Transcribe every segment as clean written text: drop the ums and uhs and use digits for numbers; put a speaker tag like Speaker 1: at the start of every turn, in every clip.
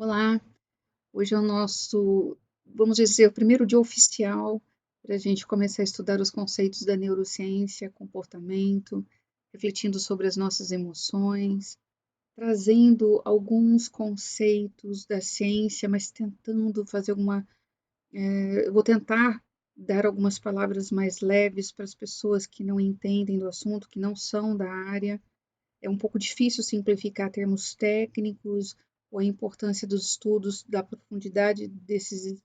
Speaker 1: Olá, hoje é o nosso, vamos dizer, o primeiro dia oficial para a gente começar a estudar os conceitos da neurociência, comportamento, refletindo sobre as nossas emoções, trazendo alguns conceitos da ciência, mas tentando fazer eu vou tentar dar algumas palavras mais leves para as pessoas que não entendem do assunto, que não são da área. É um pouco difícil simplificar termos técnicos ou a importância dos estudos, da profundidade desses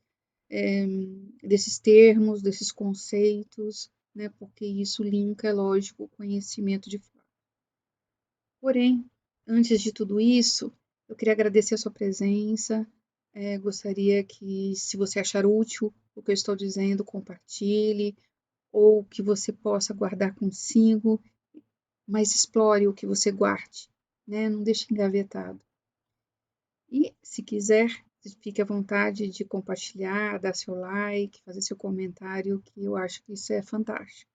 Speaker 1: termos, desses conceitos, né? Porque isso linka, é lógico, o conhecimento de fato. Porém, antes de tudo isso, eu queria agradecer a sua presença. Gostaria que, se você achar útil o que eu estou dizendo, compartilhe, ou que você possa guardar consigo, mas explore o que você guarde, né? Não deixe engavetado. E, se quiser, fique à vontade de compartilhar, dar seu like, fazer seu comentário, que eu acho que isso é fantástico.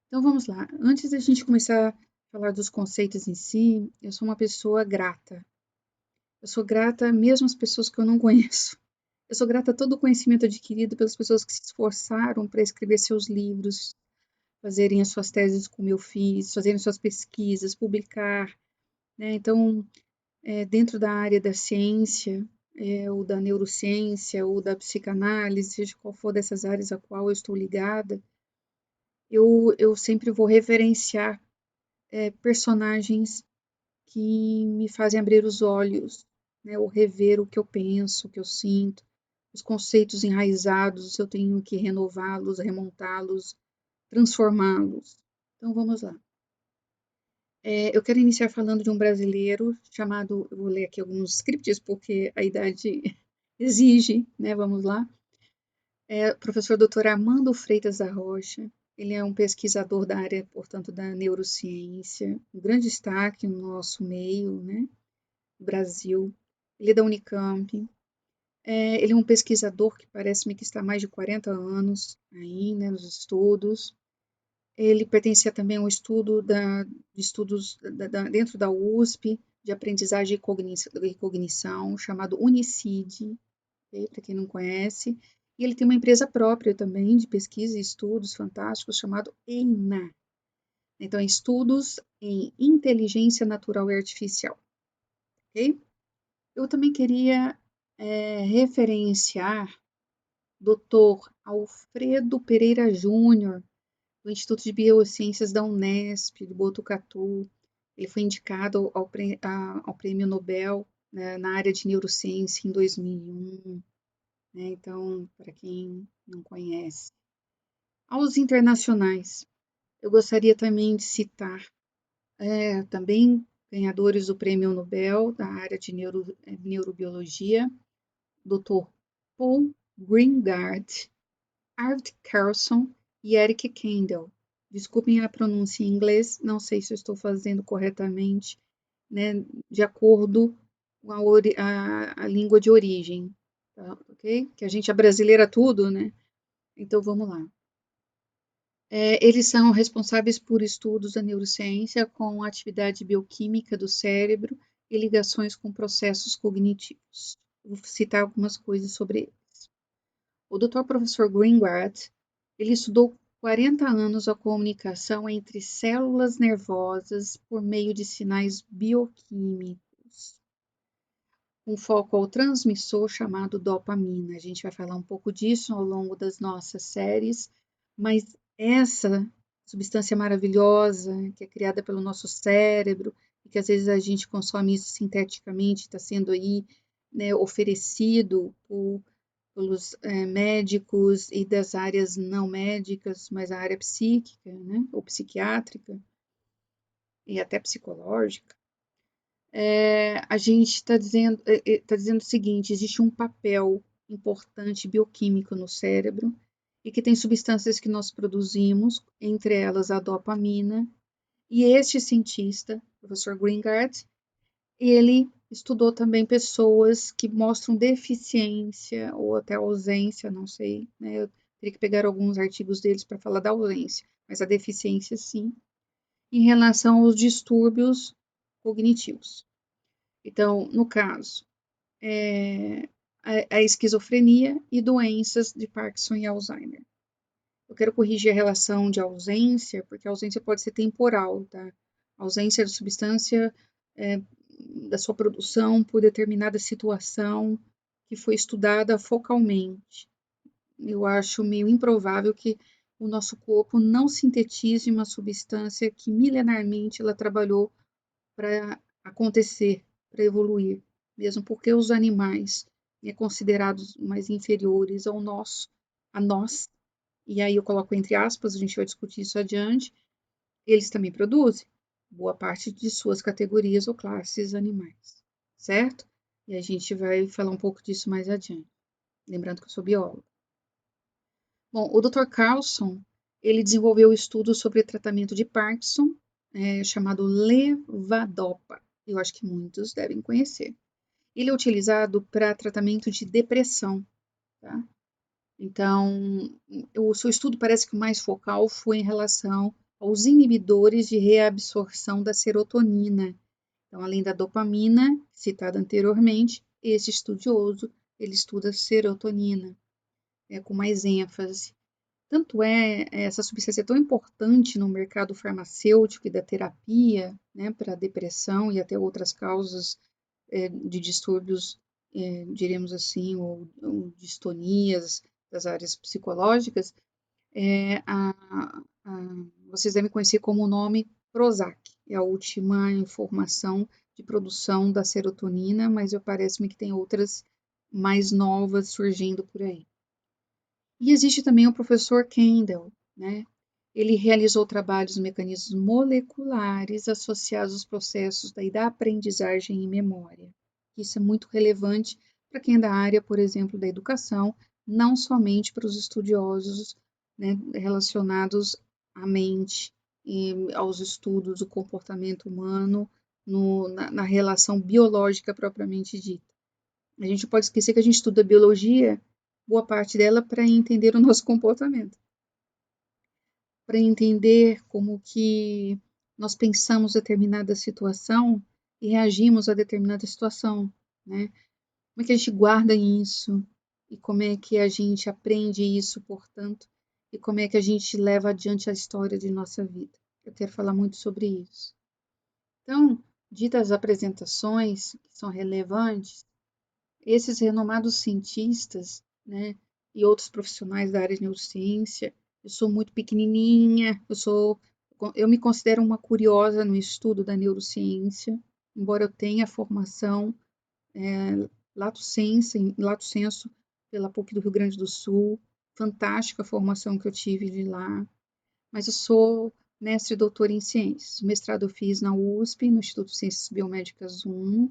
Speaker 1: Então, vamos lá. Antes da gente começar a falar dos conceitos em si, eu sou uma pessoa grata. Eu sou grata mesmo às pessoas que eu não conheço. Eu sou grata a todo o conhecimento adquirido pelas pessoas que se esforçaram para escrever seus livros, fazerem as suas teses como eu fiz, fazerem suas pesquisas, publicar, né? Então, dentro da área da ciência, ou da neurociência, ou da psicanálise, seja qual for dessas áreas a qual eu estou ligada, eu sempre vou reverenciar personagens que me fazem abrir os olhos, né, ou rever o que eu penso, o que eu sinto, os conceitos enraizados, eu tenho que renová-los, remontá-los, transformá-los. Então vamos lá. Eu quero iniciar falando de um brasileiro chamado, eu vou ler aqui alguns scripts porque a idade exige, né? Vamos lá. O professor Dr. Armando Freitas da Rocha. Ele é um pesquisador da área, portanto, da neurociência, um grande destaque no nosso meio, né? No Brasil. Ele é da Unicamp. Ele é um pesquisador que parece-me que está há mais de 40 anos aí, né, nos estudos. Ele pertencia também ao estudo de estudos dentro da USP, de aprendizagem e cognição, chamado Unicid, okay? Para quem não conhece. E ele tem uma empresa própria também de pesquisa e estudos fantásticos, chamado EINA. Então, estudos em inteligência natural e artificial. Okay? Eu também queria referenciar Dr. Alfredo Pereira Júnior, do Instituto de Biociências da Unesp, de Botucatu. Ele foi indicado ao Prêmio Nobel, né, na área de neurociência em 2001. Né? Então, para quem não conhece. Aos internacionais, eu gostaria também de citar também ganhadores do Prêmio Nobel da área de neurobiologia, Dr. Paul Greengard, Arvid Carlson e Eric Kandel. Desculpem a pronúncia em inglês, não sei se eu estou fazendo corretamente, né, de acordo com a língua de origem, tá, ok? Que a gente brasileira tudo, né? Então vamos lá. Eles são responsáveis por estudos da neurociência com a atividade bioquímica do cérebro e ligações com processos cognitivos. Vou citar algumas coisas sobre eles. O Dr. Professor Greengard, ele estudou 40 anos a comunicação entre células nervosas por meio de sinais bioquímicos, com foco ao transmissor chamado dopamina. A gente vai falar um pouco disso ao longo das nossas séries, mas essa substância maravilhosa que é criada pelo nosso cérebro e que às vezes a gente consome isso sinteticamente, está sendo aí, né, oferecido pelos médicos e das áreas não médicas, mas a área psíquica, né, ou psiquiátrica e até psicológica. A gente tá dizendo o seguinte: existe um papel importante bioquímico no cérebro e que tem substâncias que nós produzimos, entre elas a dopamina. E este cientista, o professor Greengard, ele estudou também pessoas que mostram deficiência ou até ausência, não sei, né? Eu teria que pegar alguns artigos deles para falar da ausência, mas a deficiência sim, em relação aos distúrbios cognitivos. Então, no caso, a esquizofrenia e doenças de Parkinson e Alzheimer. Eu quero corrigir a relação de ausência, porque a ausência pode ser temporal, tá? A ausência de substância da sua produção por determinada situação que foi estudada focalmente. Eu acho meio improvável que o nosso corpo não sintetize uma substância que milenarmente ela trabalhou para acontecer, para evoluir, mesmo porque os animais, considerados mais inferiores ao nosso, a nós, e aí eu coloco entre aspas, a gente vai discutir isso adiante, eles também produzem boa parte de suas categorias ou classes animais, certo? E a gente vai falar um pouco disso mais adiante. Lembrando que eu sou bióloga. Bom, o Dr. Carlson, ele desenvolveu estudos sobre tratamento de Parkinson, chamado levodopa. Eu acho que muitos devem conhecer. Ele é utilizado para tratamento de depressão, tá? Então, o seu estudo parece que o mais focal foi em relação aos inibidores de reabsorção da serotonina. Então, além da dopamina, citada anteriormente, esse estudioso, ele estuda serotonina, com mais ênfase. Tanto essa substância é tão importante no mercado farmacêutico e da terapia, né, para depressão e até outras causas de distúrbios, diremos assim, ou distonias das áreas psicológicas, vocês devem conhecer como o nome Prozac. É a última informação de produção da serotonina, mas parece-me que tem outras mais novas surgindo por aí. E existe também o professor Kendall, né? Ele realizou trabalhos em mecanismos moleculares associados aos processos da aprendizagem e memória. Isso é muito relevante para quem é da área, por exemplo, da educação, não somente para os estudiosos, né, relacionados à mente e aos estudos do comportamento humano na relação biológica propriamente dita. A gente pode esquecer que a gente estuda biologia, boa parte dela, para entender o nosso comportamento, para entender como que nós pensamos determinada situação e reagimos a determinada situação, né? Como é que a gente guarda isso e como é que a gente aprende isso, portanto, e como é que a gente leva adiante a história de nossa vida. Eu quero falar muito sobre isso. Então, ditas as apresentações que são relevantes, esses renomados cientistas, né, e outros profissionais da área de neurociência, eu sou muito pequenininha, eu me considero uma curiosa no estudo da neurociência, embora eu tenha formação lato sensu pela PUC do Rio Grande do Sul, fantástica a formação que eu tive de lá, mas eu sou mestre e doutora em ciências. O mestrado eu fiz na USP, no Instituto de Ciências Biomédicas 1,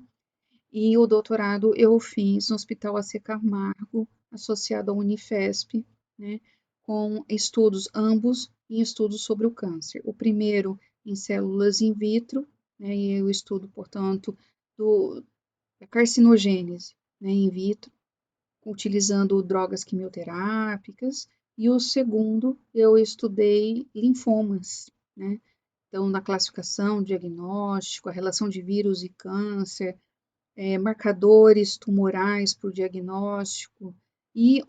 Speaker 1: e o doutorado eu fiz no Hospital AC Camargo, associado à Unifesp, né, com estudos ambos em estudos sobre o câncer. O primeiro em células in vitro, né, e o estudo, portanto, da carcinogênese, né, in vitro, utilizando drogas quimioterápicas, e o segundo eu estudei linfomas, né? Então, na classificação, diagnóstico, a relação de vírus e câncer, marcadores tumorais para o diagnóstico, e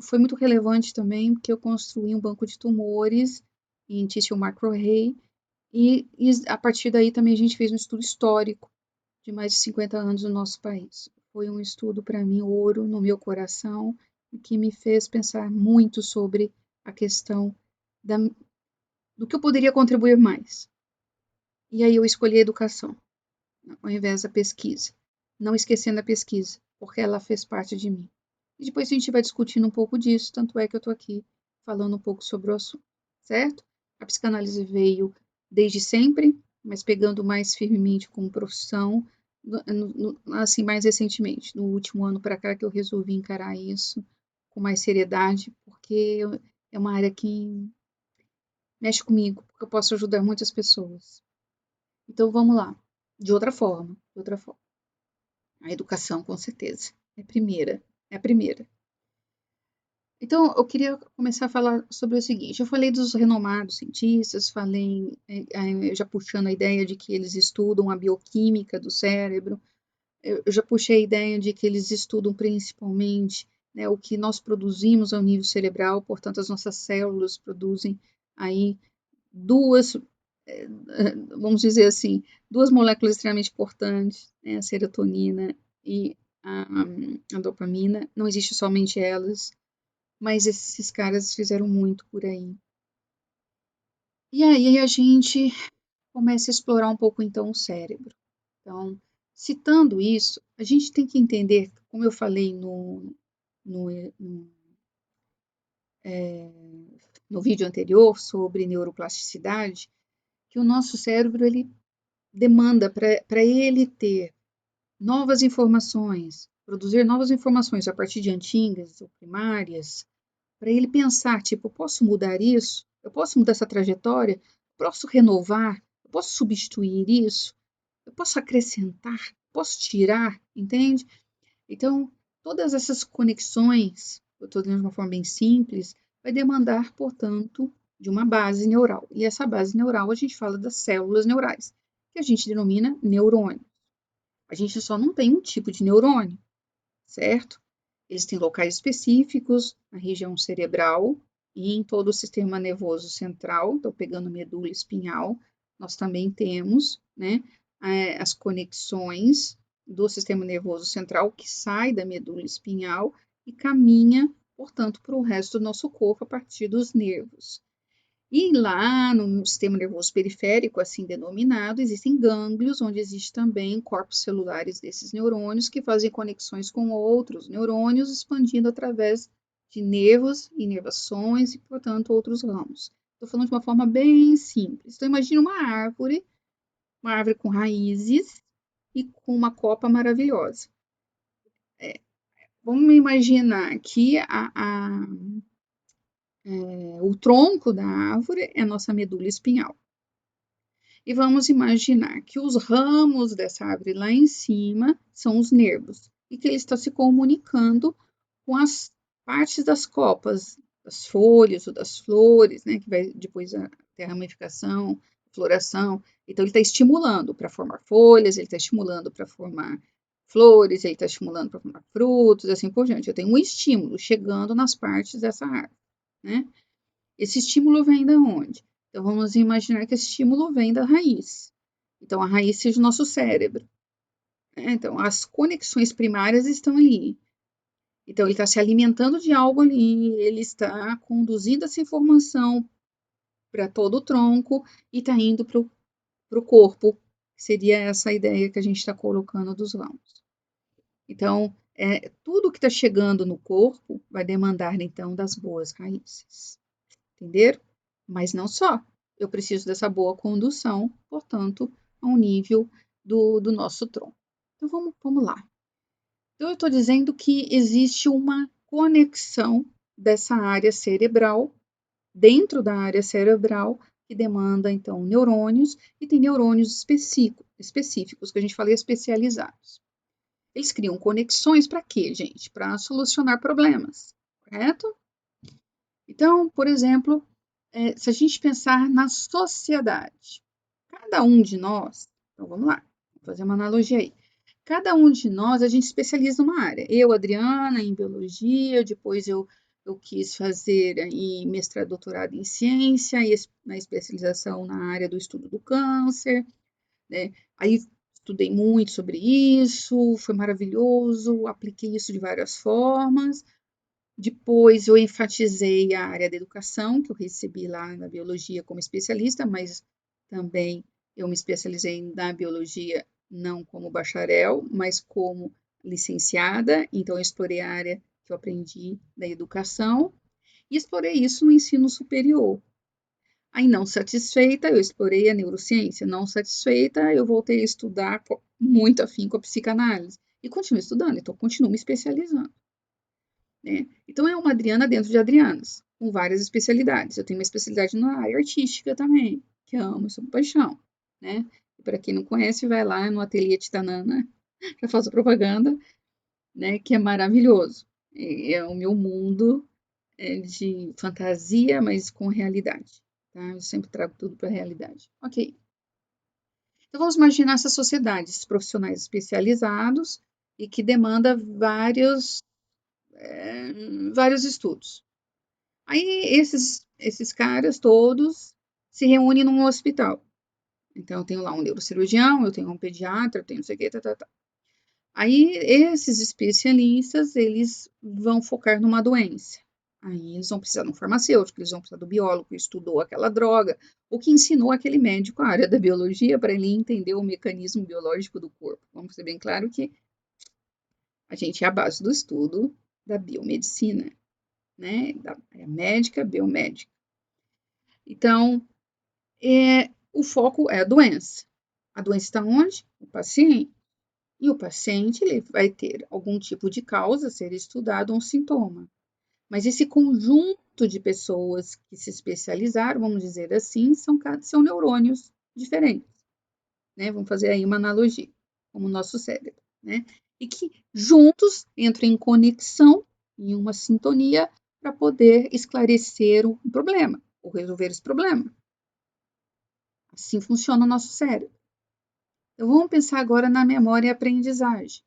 Speaker 1: foi muito relevante também porque eu construí um banco de tumores em tissue microarray, e a partir daí também a gente fez um estudo histórico de mais de 50 anos no nosso país. Foi um estudo para mim ouro no meu coração e que me fez pensar muito sobre a questão do que eu poderia contribuir mais. E aí eu escolhi a educação ao invés da pesquisa, não esquecendo a pesquisa, porque ela fez parte de mim. E depois a gente vai discutindo um pouco disso, tanto é que eu estou aqui falando um pouco sobre o assunto, certo? A psicanálise veio desde sempre, mas pegando mais firmemente como profissão, assim, mais recentemente, no último ano para cá que eu resolvi encarar isso com mais seriedade, porque é uma área que mexe comigo, porque eu posso ajudar muitas pessoas. Então vamos lá, de outra forma, de outra forma. A educação, com certeza, é a primeira. Então, eu queria começar a falar sobre o seguinte: eu falei dos renomados cientistas, falei, já puxando a ideia de que eles estudam a bioquímica do cérebro, eu já puxei a ideia de que eles estudam principalmente, né, o que nós produzimos ao nível cerebral, portanto, as nossas células produzem aí duas, vamos dizer assim, duas moléculas extremamente importantes, né, a serotonina e a, a dopamina. Não existe somente elas, mas esses caras fizeram muito por aí. E aí a gente começa a explorar um pouco então o cérebro. Então, citando isso, a gente tem que entender, como eu falei no, no, no vídeo anterior sobre neuroplasticidade, que o nosso cérebro ele demanda para ele ter novas informações, produzir novas informações a partir de antigas ou primárias, para ele pensar, tipo, eu posso mudar isso? Eu posso mudar essa trajetória? Eu posso renovar? Eu posso substituir isso? Eu posso acrescentar? Posso tirar? Entende? Então, todas essas conexões, eu estou dizendo de uma forma bem simples, vai demandar, portanto, de uma base neural. E essa base neural a gente fala das células neurais, que a gente denomina neurônio. A gente só não tem um tipo de neurônio, certo? Eles têm locais específicos na região cerebral e em todo o sistema nervoso central, então pegando medula espinhal, nós também temos, né, as conexões do sistema nervoso central que sai da medula espinhal e caminha, portanto, para o resto do nosso corpo a partir dos nervos. E lá no sistema nervoso periférico, assim denominado, existem gânglios, onde existem também corpos celulares desses neurônios que fazem conexões com outros neurônios, expandindo através de nervos, inervações e, portanto, outros ramos. Estou falando de uma forma bem simples. Então, imagine uma árvore com raízes e com uma copa maravilhosa. Vamos imaginar que o tronco da árvore é a nossa medula espinhal. E vamos imaginar que os ramos dessa árvore lá em cima são os nervos e que ele está se comunicando com as partes das copas, das folhas ou das flores, né, que vai depois ter a ramificação, floração. Então, ele está estimulando para formar folhas, ele está estimulando para formar flores, ele está estimulando para formar frutos, assim por diante. Eu tenho um estímulo chegando nas partes dessa árvore, né? Esse estímulo vem da onde? Então, vamos imaginar que esse estímulo vem da raiz. Então, a raiz seja o nosso cérebro. Então, as conexões primárias estão ali. Então, ele está se alimentando de algo ali, ele está conduzindo essa informação para todo o tronco e está indo para o corpo. Seria essa a ideia que a gente está colocando dos ramos. Então, tudo que está chegando no corpo vai demandar, então, das boas raízes. Entenderam? Mas não só. Eu preciso dessa boa condução, portanto, ao nível do nosso tronco. Então, vamos lá. Então, eu estou dizendo que existe uma conexão dessa área cerebral, dentro da área cerebral, que demanda, então, neurônios, e tem neurônios específicos, que a gente fala especializados. Eles criam conexões para quê, gente? Para solucionar problemas, correto? Então, por exemplo, se a gente pensar na sociedade, cada um de nós, então vamos lá, vou fazer uma analogia aí. Cada um de nós, a gente especializa numa área. Eu, Adriana, em biologia, depois eu quis fazer aí mestrado, doutorado em ciência, e na especialização na área do estudo do câncer, né? Aí estudei muito sobre isso, foi maravilhoso, apliquei isso de várias formas. Depois eu enfatizei a área da educação, que eu recebi lá na biologia como especialista, mas também eu me especializei na biologia não como bacharel, mas como licenciada. Então eu explorei a área que eu aprendi da educação e explorei isso no ensino superior. Aí, não satisfeita, eu explorei a neurociência. Não satisfeita, eu voltei a estudar muito afim com a psicanálise. E continuo estudando, então continuo me especializando. Né? Então, é uma Adriana dentro de Adrianas, com várias especialidades. Eu tenho uma especialidade na área artística também, que amo, sou paixão. Né? Para quem não conhece, vai lá no Ateliê Titanana, já faço propaganda, né? Que é maravilhoso. É o meu mundo de fantasia, mas com realidade. Tá? Eu sempre trago tudo para a realidade. Ok. Então, vamos imaginar essas sociedades, profissionais especializados e que demanda vários estudos. Aí, esses caras todos se reúnem num hospital. Então, eu tenho lá um neurocirurgião, eu tenho um pediatra, eu tenho não sei o que, tá. Aí, esses especialistas, eles vão focar numa doença. Aí, eles vão precisar de um farmacêutico, eles vão precisar do biólogo que estudou aquela droga, ou que ensinou aquele médico a área da biologia para ele entender o mecanismo biológico do corpo. Vamos ser bem claro que a gente é a base do estudo da biomedicina, né? Da área médica, biomédica. Então, o foco é a doença. A doença está onde? O paciente. E o paciente ele vai ter algum tipo de causa a ser estudado, um sintoma. Mas esse conjunto de pessoas que se especializaram, vamos dizer assim, são neurônios diferentes, né? Vamos fazer aí uma analogia, como o nosso cérebro, né? E que juntos entram em conexão, em uma sintonia, para poder esclarecer o problema, ou resolver esse problema. Assim funciona o nosso cérebro. Então, vamos pensar agora na memória e aprendizagem.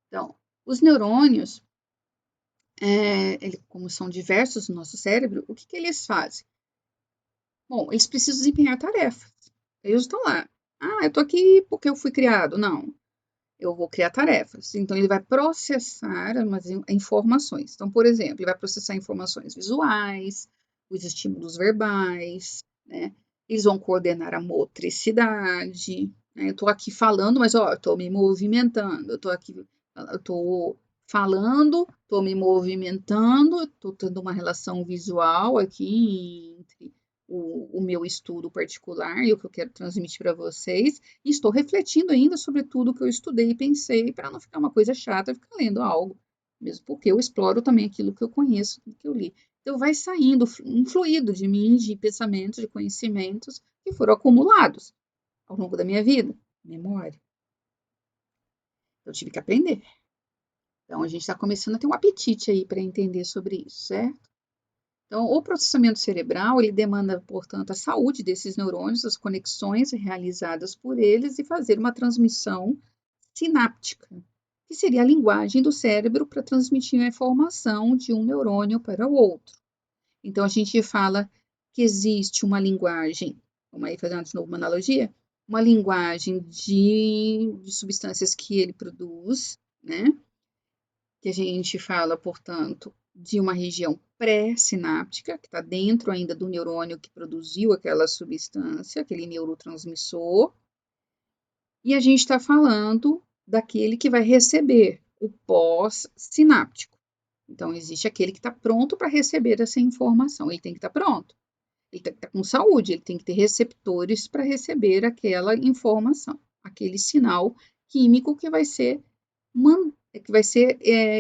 Speaker 1: Então, os neurônios, como são diversos no nosso cérebro, o que eles fazem? Bom, eles precisam desempenhar tarefas. Eles estão lá. Ah, eu estou aqui porque eu fui criado. Não, eu vou criar tarefas. Então, ele vai processar umas informações. Então, por exemplo, ele vai processar informações visuais, os estímulos verbais, né? Eles vão coordenar a motricidade, né? Eu estou aqui falando, mas ó, eu estou me movimentando. Eu estou falando, estou me movimentando, estou tendo uma relação visual aqui entre o meu estudo particular e o que eu quero transmitir para vocês. E estou refletindo ainda sobre tudo que eu estudei e pensei, para não ficar uma coisa chata, ficar lendo algo, mesmo porque eu exploro também aquilo que eu conheço, que eu li. Então, vai saindo um fluido de mim, de pensamentos, de conhecimentos que foram acumulados ao longo da minha vida. Memória. Eu tive que aprender. Então, a gente está começando a ter um apetite aí para entender sobre isso, certo? Então, o processamento cerebral, ele demanda, portanto, a saúde desses neurônios, as conexões realizadas por eles e fazer uma transmissão sináptica, que seria a linguagem do cérebro para transmitir a informação de um neurônio para o outro. Então, a gente fala que existe uma linguagem, vamos aí fazer de novo uma analogia, uma linguagem de substâncias que ele produz, né? Que a gente fala, portanto, de uma região pré-sináptica, que está dentro ainda do neurônio que produziu aquela substância, aquele neurotransmissor, e a gente está falando daquele que vai receber o pós-sináptico. Então, existe aquele que está pronto para receber essa informação, ele tem que estar pronto, ele tem que estar com saúde, ele tem que ter receptores para receber aquela informação, aquele sinal químico que vai ser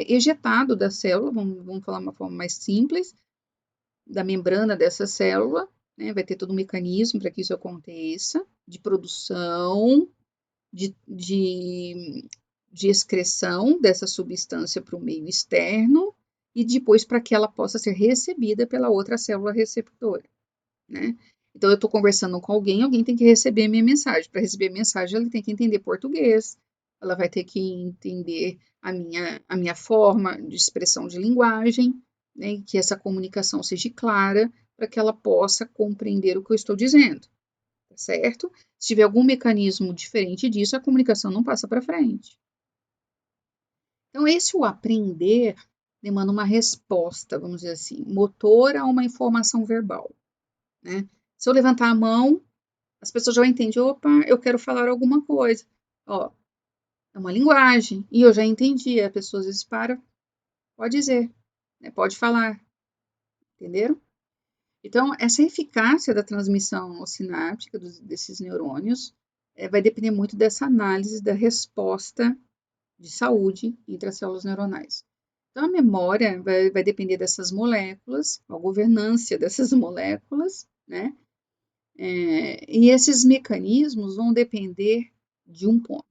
Speaker 1: ejetado da célula, vamos falar de uma forma mais simples, da membrana dessa célula, né? Vai ter todo um mecanismo para que isso aconteça, de produção, de excreção dessa substância para o meio externo e depois para que ela possa ser recebida pela outra célula receptora, né? Então, eu estou conversando com alguém tem que receber minha mensagem. Para receber a mensagem, ela tem que entender português, ela vai ter que entender a minha forma de expressão de linguagem, né? Que essa comunicação seja clara para que ela possa compreender o que eu estou dizendo, tá certo? Se tiver algum mecanismo diferente disso, a comunicação não passa para frente. Então, esse o aprender demanda uma resposta, vamos dizer assim, motor a uma informação verbal, né? Se eu levantar a mão, as pessoas já entendem, opa, eu quero falar alguma coisa. Ó, é uma linguagem, e eu já entendi. A pessoa às vezes para, pode dizer, né? Pode falar, entenderam? Então, essa eficácia da transmissão sináptica desses neurônios vai depender muito dessa análise da resposta de saúde entre as células neuronais. Então, a memória vai depender dessas moléculas, a governância dessas moléculas, né? E esses mecanismos vão depender de um ponto: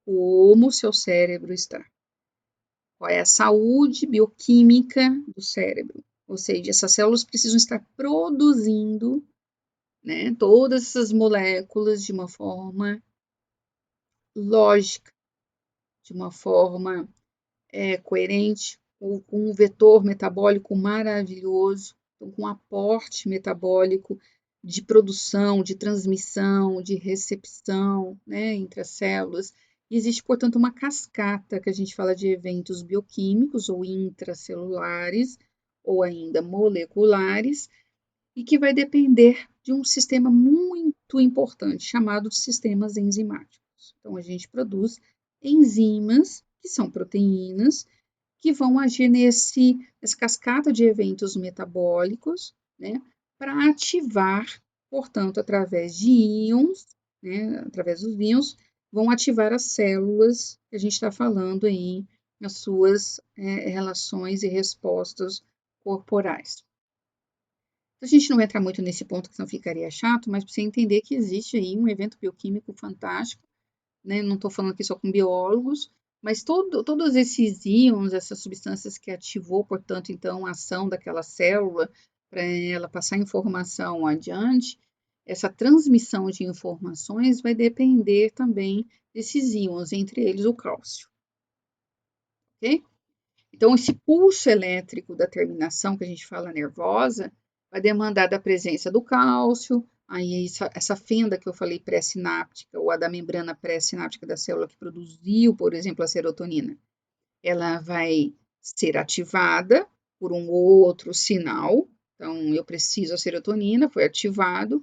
Speaker 1: como o seu cérebro está. Qual é a saúde bioquímica do cérebro? Ou seja, essas células precisam estar produzindo né? Todas essas moléculas de uma forma lógica, de uma forma coerente, com um vetor metabólico maravilhoso, então, com um aporte metabólico de produção, de transmissão, de recepção, né, entre as células. E existe, portanto, uma cascata que a gente fala de eventos bioquímicos ou intracelulares, ou ainda moleculares, e que vai depender de um sistema muito importante, chamado de sistemas enzimáticos. Então, a gente produz enzimas, que são proteínas, que vão agir nessa cascata de eventos metabólicos, né, para ativar, portanto, através de íons, né, através dos íons, vão ativar as células que a gente está falando aí, nas suas relações e respostas corporais. A gente não vai entrar muito nesse ponto, que senão ficaria chato, mas para você entender que existe aí um evento bioquímico fantástico, né? Não estou falando aqui só com biólogos, mas todos esses íons, essas substâncias que ativou, portanto, então, a ação daquela célula para ela passar informação adiante, essa transmissão de informações vai depender também desses íons, entre eles o cálcio, ok? Então, esse pulso elétrico da terminação que a gente fala nervosa vai demandar da presença do cálcio, aí essa fenda que eu falei pré-sináptica, ou a da membrana pré-sináptica da célula que produziu, por exemplo, a serotonina, ela vai ser ativada por um outro sinal. Então, eu preciso da serotonina, foi ativado,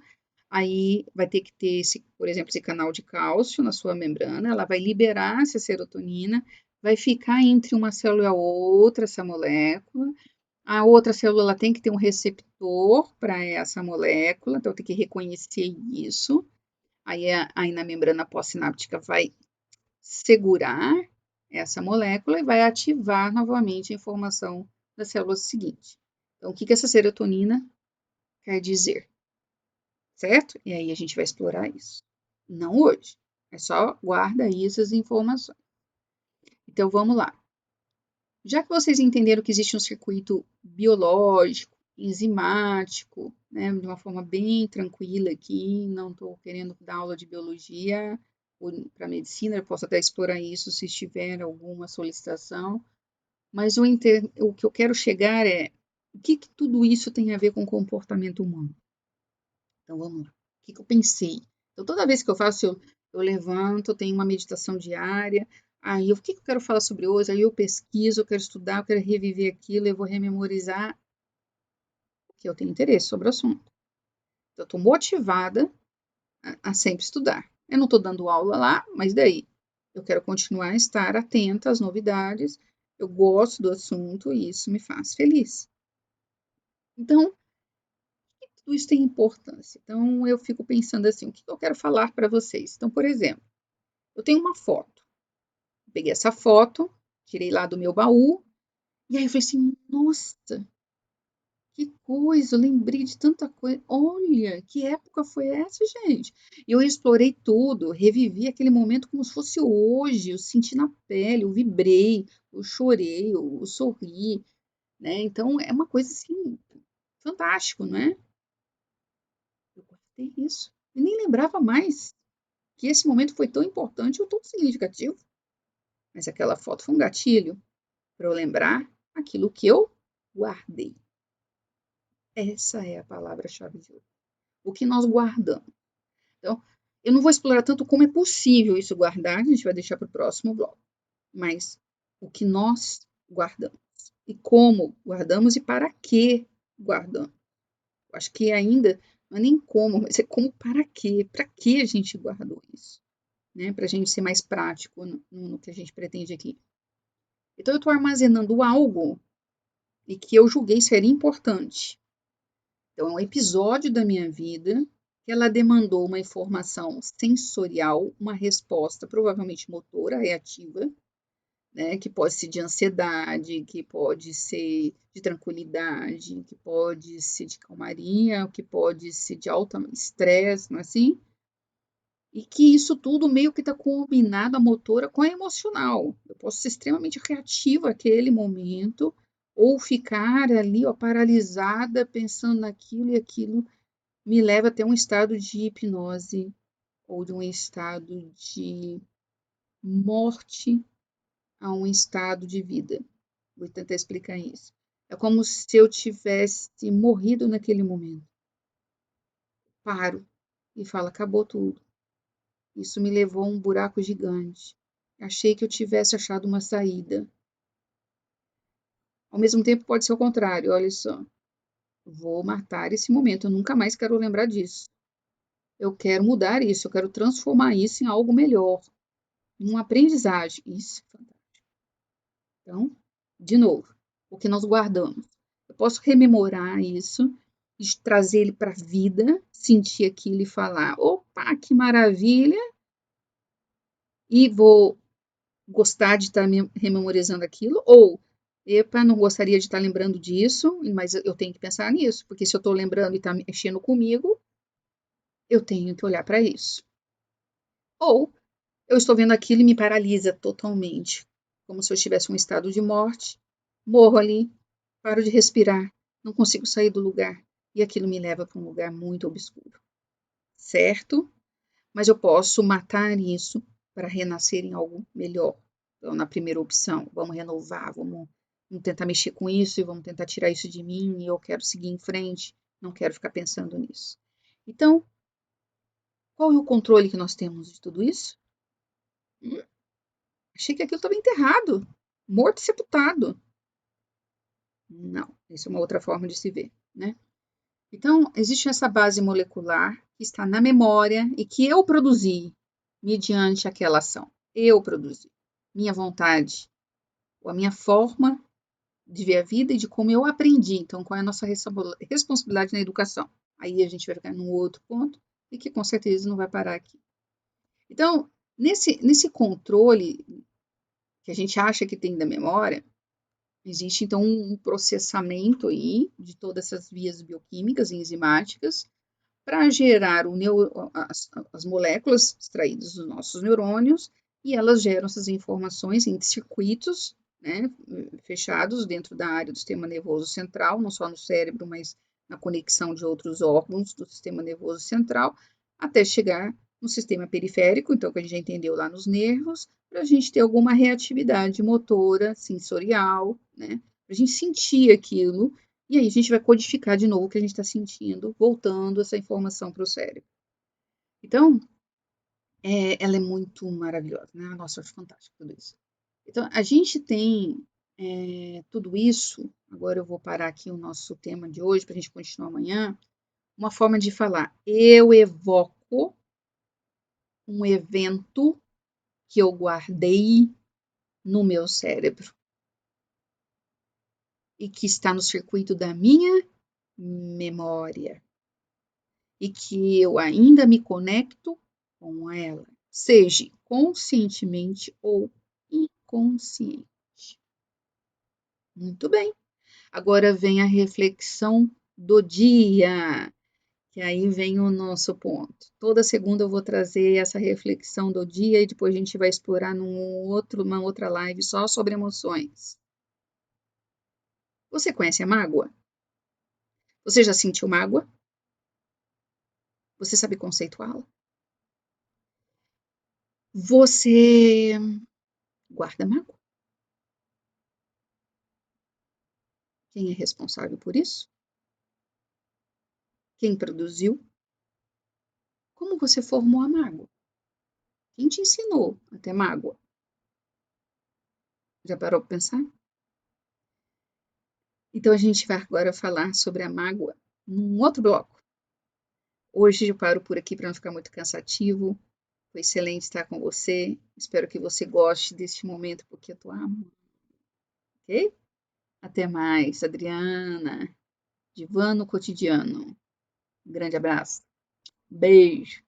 Speaker 1: aí vai ter que ter, por exemplo, esse canal de cálcio na sua membrana, ela vai liberar essa serotonina, vai ficar entre uma célula e a outra essa molécula. A outra célula tem que ter um receptor para essa molécula, então tem que reconhecer isso. Aí na membrana pós-sináptica vai segurar essa molécula e vai ativar novamente a informação da célula seguinte. Então, o que essa serotonina quer dizer? Certo? E aí a gente vai explorar isso. Não hoje. É só guarda aí essas informações. Então, vamos lá. Já que vocês entenderam que existe um circuito biológico, enzimático, né, de uma forma bem tranquila aqui, não estou querendo dar aula de biologia para medicina, eu posso até explorar isso se tiver alguma solicitação, mas o que eu quero chegar é o que tudo isso tem a ver com o comportamento humano. Então vamos lá. O que eu pensei? Então, toda vez que eu faço, eu levanto, eu tenho uma meditação diária. Aí, o que eu quero falar sobre hoje? Aí eu pesquiso, eu quero estudar, eu quero reviver aquilo, eu vou rememorizar, porque eu tenho interesse sobre o assunto. Então, eu estou motivada a sempre estudar. Eu não estou dando aula lá, mas daí? Eu quero continuar a estar atenta às novidades, eu gosto do assunto e isso me faz feliz. Então, tudo isso tem importância. Então, eu fico pensando assim, o que eu quero falar para vocês? Então, por exemplo, eu tenho uma foto. Peguei essa foto, tirei lá do meu baú, e aí eu falei assim, nossa, que coisa, eu lembrei de tanta coisa. Olha, que época foi essa, gente? E eu explorei tudo, revivi aquele momento como se fosse hoje, eu senti na pele, eu vibrei, eu chorei, eu sorri, né? Então, é uma coisa assim, fantástico, não é? Eu guardei isso. E nem lembrava mais que esse momento foi tão importante ou tão significativo. Mas aquela foto foi um gatilho para eu lembrar aquilo que eu guardei. Essa é a palavra-chave de hoje. O que nós guardamos. Então, eu não vou explorar tanto como é possível isso guardar, a gente vai deixar para o próximo bloco. Mas o que nós guardamos. E como guardamos e para que guardamos. Eu acho que ainda não é nem como, mas é como para quê. Para que a gente guardou isso? Né? Para a gente ser mais prático no que a gente pretende aqui. Então, eu estou armazenando algo e que eu julguei ser importante. Então, é um episódio da minha vida que ela demandou uma informação sensorial, uma resposta provavelmente motora, reativa, né, que pode ser de ansiedade, que pode ser de tranquilidade, que pode ser de calmaria, que pode ser de alto estresse, não é assim? E que isso tudo meio que está combinado a motora com a emocional. Eu posso ser extremamente reativa àquele momento, ou ficar ali, ó, paralisada, pensando naquilo e aquilo me leva até um estado de hipnose ou de um estado de morte a um estado de vida. Vou tentar explicar isso. É como se eu tivesse morrido naquele momento. Paro e falo, acabou tudo. Isso me levou a um buraco gigante. Achei que eu tivesse achado uma saída. Ao mesmo tempo, pode ser o contrário. Olha só, vou matar esse momento. Eu nunca mais quero lembrar disso. Eu quero mudar isso. Eu quero transformar isso em algo melhor, em uma aprendizagem. Isso é fantástico. Então, de novo, o que nós guardamos. Eu posso rememorar isso, trazer ele para a vida, sentir aquilo e falar: opa, que maravilha! E vou gostar de estar rememorizando aquilo, ou, epa, não gostaria de estar lembrando disso, mas eu tenho que pensar nisso, porque se eu estou lembrando e está mexendo comigo, eu tenho que olhar para isso. Ou eu estou vendo aquilo e me paralisa totalmente, como se eu estivesse em um estado de morte, morro ali, paro de respirar, não consigo sair do lugar, e aquilo me leva para um lugar muito obscuro, certo? Mas eu posso matar isso para renascer em algo melhor. Então, na primeira opção, vamos renovar, vamos tentar mexer com isso e vamos tentar tirar isso de mim e eu quero seguir em frente, não quero ficar pensando nisso. Então, qual é o controle que nós temos de tudo isso? Achei que aquilo estava enterrado, morto e sepultado. Não, isso é uma outra forma de se ver, né? Então, existe essa base molecular que está na memória e que eu produzi mediante aquela ação. Eu produzi. Minha vontade, ou a minha forma de ver a vida e de como eu aprendi. Então, qual é a nossa responsabilidade na educação? Aí a gente vai ficar num outro ponto e que com certeza não vai parar aqui. Então, nesse controle que a gente acha que tem da memória, existe então um processamento aí de todas essas vias bioquímicas e enzimáticas para gerar as moléculas extraídas dos nossos neurônios e elas geram essas informações em circuitos, né, fechados dentro da área do sistema nervoso central, não só no cérebro, mas na conexão de outros órgãos do sistema nervoso central, até chegar no sistema periférico, então que a gente já entendeu lá nos nervos, para a gente ter alguma reatividade motora, sensorial, né, para a gente sentir aquilo e aí a gente vai codificar de novo o que a gente está sentindo, voltando essa informação para o cérebro. Então, ela é muito maravilhosa, né? Nossa, eu acho fantástico tudo isso. Então, a gente tem tudo isso, agora eu vou parar aqui o nosso tema de hoje para a gente continuar amanhã, uma forma de falar, eu evoco um evento que eu guardei no meu cérebro e que está no circuito da minha memória. E que eu ainda me conecto com ela, seja conscientemente ou inconsciente. Muito bem. Agora vem a reflexão do dia, que aí vem o nosso ponto. Toda segunda eu vou trazer essa reflexão do dia e depois a gente vai explorar uma outra live só sobre emoções. Você conhece a mágoa? Você já sentiu mágoa? Você sabe conceituá-la? Você guarda mágoa? Quem é responsável por isso? Quem produziu? Como você formou a mágoa? Quem te ensinou a ter mágoa? Já parou para pensar? Então a gente vai agora falar sobre a mágoa num outro bloco. Hoje eu paro por aqui para não ficar muito cansativo. Foi excelente estar com você. Espero que você goste deste momento, porque eu tô amando. Ok? Até mais, Adriana. Divã no Cotidiano. Um grande abraço. Beijo.